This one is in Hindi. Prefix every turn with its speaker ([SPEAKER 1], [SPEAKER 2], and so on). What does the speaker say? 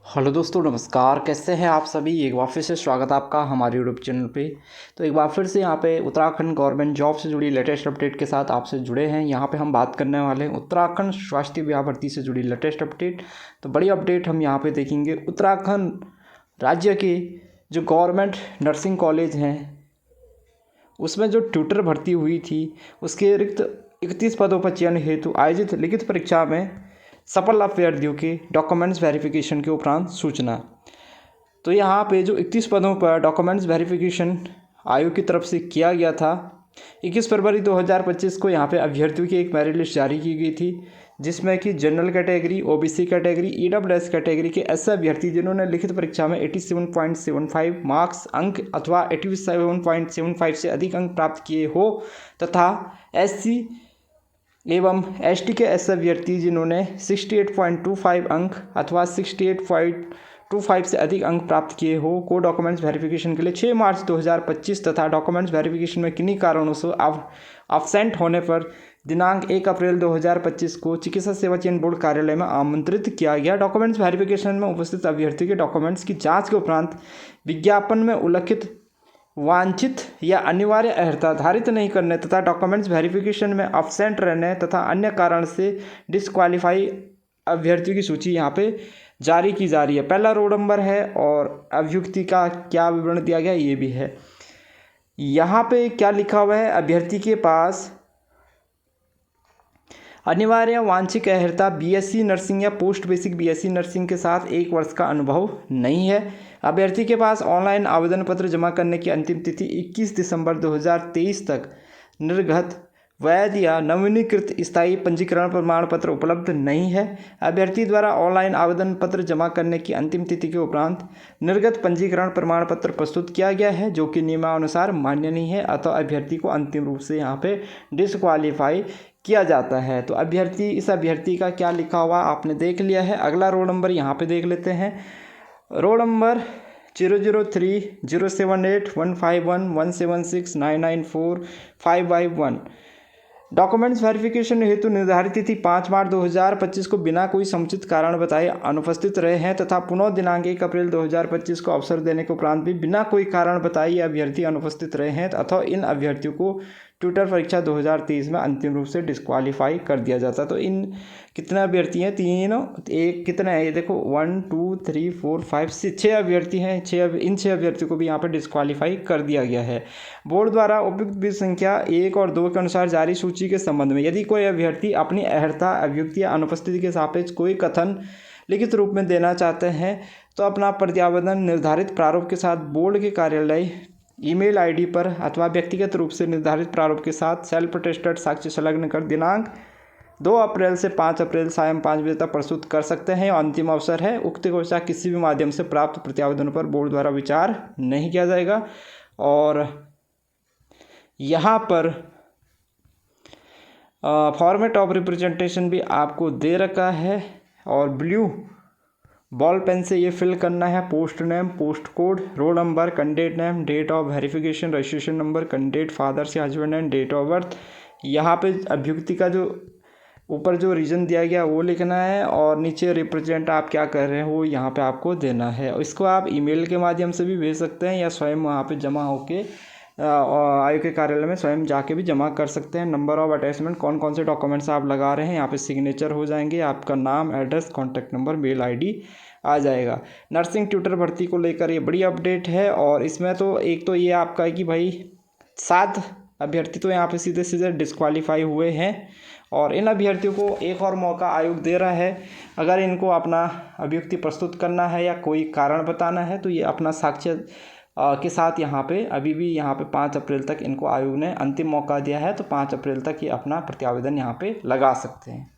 [SPEAKER 1] हेलो दोस्तों, नमस्कार। कैसे हैं आप सभी। एक बार फिर से स्वागत है आपका हमारे यूट्यूब चैनल पे। तो एक बार फिर से यहाँ पे उत्तराखंड गवर्नमेंट जॉब से जुड़ी लेटेस्ट अपडेट के साथ आपसे जुड़े हैं। यहाँ पे हम बात करने वाले हैं उत्तराखंड स्वास्थ्य विभाग भर्ती से जुड़ी लेटेस्ट अपडेट। तो बड़ी अपडेट हम यहाँ पे देखेंगे। उत्तराखंड राज्य के जो गवर्नमेंट नर्सिंग कॉलेज हैं उसमें जो ट्यूटर भर्ती हुई थी उसके रिक्त 31 पदों पर चयन हेतु आयोजित लिखित परीक्षा में सफल अभ्यर्थियों के डॉक्यूमेंट्स वेरिफिकेशन के उपरांत सूचना। तो यहाँ पे जो 31 पदों पर डॉक्यूमेंट्स वेरिफिकेशन आयोग की तरफ से किया गया था, 21 फरवरी 2025 को यहाँ पे अभ्यर्थियों की एक मेरिट लिस्ट जारी की गई थी, जिसमें कि general category, OBC category, EWS category के ऐसे अभ्यर्थी जिन्होंने लिखित परीक्षा में 87.75 मार्क्स अंक अथवा 87.75 से अधिक अंक प्राप्त किए हो तथा एससी एवं एसटी के ऐसे अभ्यर्थी जिन्होंने 68.25 अंक अथवा 68.25 से अधिक अंक प्राप्त किए हो को डॉक्यूमेंट्स वेरिफिकेशन के लिए 6 मार्च 2025 तथा डॉक्यूमेंट्स वेरिफिकेशन में किन्हीं कारणों से अब्सेंट होने पर दिनांक 1 अप्रैल 2025 को चिकित्सा सेवा चयन बोर्ड कार्यालय में आमंत्रित किया गया। डॉक्यूमेंट्स वेरिफिकेशन में उपस्थित अभ्यर्थी के डॉक्यूमेंट्स की जाँच के उपरांत विज्ञापन में उल्लिखित वांछित या अनिवार्य अर्हता धारित नहीं करने तथा डॉक्यूमेंट्स वेरिफिकेशन में अब्सेंट रहने तथा अन्य कारण से डिसक्वालीफाई अभ्यर्थियों की सूची यहाँ पे जारी की जा रही है। पहला रोल नंबर है और अभ्युक्ति का क्या विवरण दिया गया ये भी है। यहाँ पे क्या लिखा हुआ है, अभ्यर्थी के पास अनिवार्य वांछित अर्हता बीएससी नर्सिंग या पोस्ट बेसिक बीएससी नर्सिंग के साथ 1 वर्ष का अनुभव नहीं है। अभ्यर्थी के पास ऑनलाइन आवेदन पत्र जमा करने की अंतिम तिथि 21 दिसंबर 2023 तक निर्गत वैध या नवीनीकृत स्थायी पंजीकरण प्रमाण पत्र उपलब्ध नहीं है। अभ्यर्थी द्वारा ऑनलाइन आवेदन पत्र जमा करने की अंतिम तिथि के उपरांत निर्गत पंजीकरण प्रमाण पत्र प्रस्तुत किया गया है जो कि नियमानुसार मान्य नहीं है, अतः अभ्यर्थी को अंतिम रूप से यहाँ पे डिसक्वालीफाई किया जाता है। तो इस अभ्यर्थी का क्या लिखा हुआ आपने देख लिया है। अगला रोल नंबर यहाँ पे देख लेते हैं। रोल नंबर 00307815117699455 डॉक्यूमेंट्स वेरिफिकेशन हेतु निर्धारित तिथि 5 मार्च 2025 को बिना कोई समुचित कारण बताए अनुपस्थित रहे हैं तथा पुनः दिनांक 1 अप्रैल 2025 को अवसर देने के उपरांत भी बिना कोई कारण बताए ये अभ्यर्थी अनुपस्थित रहे हैं अथवा इन अभ्यर्थियों को ट्यूटर परीक्षा 2023 में अंतिम रूप से डिस्क्वालीफाई कर दिया जाता। तो इन कितने अभ्यर्थी हैं, तीनों एक कितने हैं ये देखो 1 2 3 4 5 6 अभ्यर्थी हैं। इन 6 अभ्यर्थियों को भी यहाँ पर डिस्क्वालीफाई कर दिया गया है। बोर्ड द्वारा उपयुक्त बिट संख्या 1 और 2 के अनुसार जारी सूची के संबंध में यदि कोई अभ्यर्थी अपनी अर्हता, अभ्युक्ति या अनुपस्थिति के सापेक्ष कोई कथन लिखित रूप में देना चाहते हैं तो अपना प्रत्यावेदन निर्धारित प्रारूप के साथ बोर्ड के कार्यालय ईमेल आईडी पर अथवा व्यक्तिगत रूप से निर्धारित प्रारूप के साथ सेल्फ अटेस्टेड साक्ष्य संलग्न कर दिनांक 2 अप्रैल से 5 अप्रैल सायं 5 बजे तक प्रस्तुत कर सकते हैं। अंतिम अवसर है। उक्त घोषणा किसी भी माध्यम से प्राप्त प्रत्यावेदनों पर बोर्ड द्वारा विचार नहीं किया जाएगा। और यहाँ पर फॉर्मेट ऑफ रिप्रेजेंटेशन भी आपको दे रखा है और ब्लू बॉल पेन से ये फिल करना है। Post name, post code, roll number, candidate name, date of verification, registration number, candidate father से husband and date of birth. यहाँ पे अभ्युक्ति का जो ऊपर जो रीजन दिया गया वो लिखना है और नीचे रिप्रेजेंट आप क्या कर रहे हो यहाँ पे आपको देना है। इसको आप ईमेल के माध्यम से भी भेज सकते हैं या स्वयं वहाँ पे जमा होके आयोग के कार्यालय में स्वयं जाके भी जमा कर सकते हैं। नंबर ऑफ अटैचमेंट, कौन कौन से डॉक्यूमेंट्स आप लगा रहे हैं यहाँ पे सिग्नेचर हो जाएंगे, आपका नाम, address, contact number, mail ID आ जाएगा। नर्सिंग ट्यूटर भर्ती को लेकर ये बड़ी अपडेट है और इसमें तो एक तो ये आपका है कि भाई 7 अभ्यर्थी तो यहाँ पे सीधे सीधे डिस्क्वालीफाई हुए हैं और इन अभ्यर्थियों को एक और मौका आयोग दे रहा है। अगर इनको अपना अभ्युक्ति प्रस्तुत करना है या कोई कारण बताना है तो ये अपना साक्ष्य के साथ यहाँ पे अभी भी यहाँ पे 5 अप्रैल तक इनको आयोग ने अंतिम मौका दिया है। तो 5 अप्रैल तक ये अपना प्रत्यावेदन यहाँ पे लगा सकते हैं।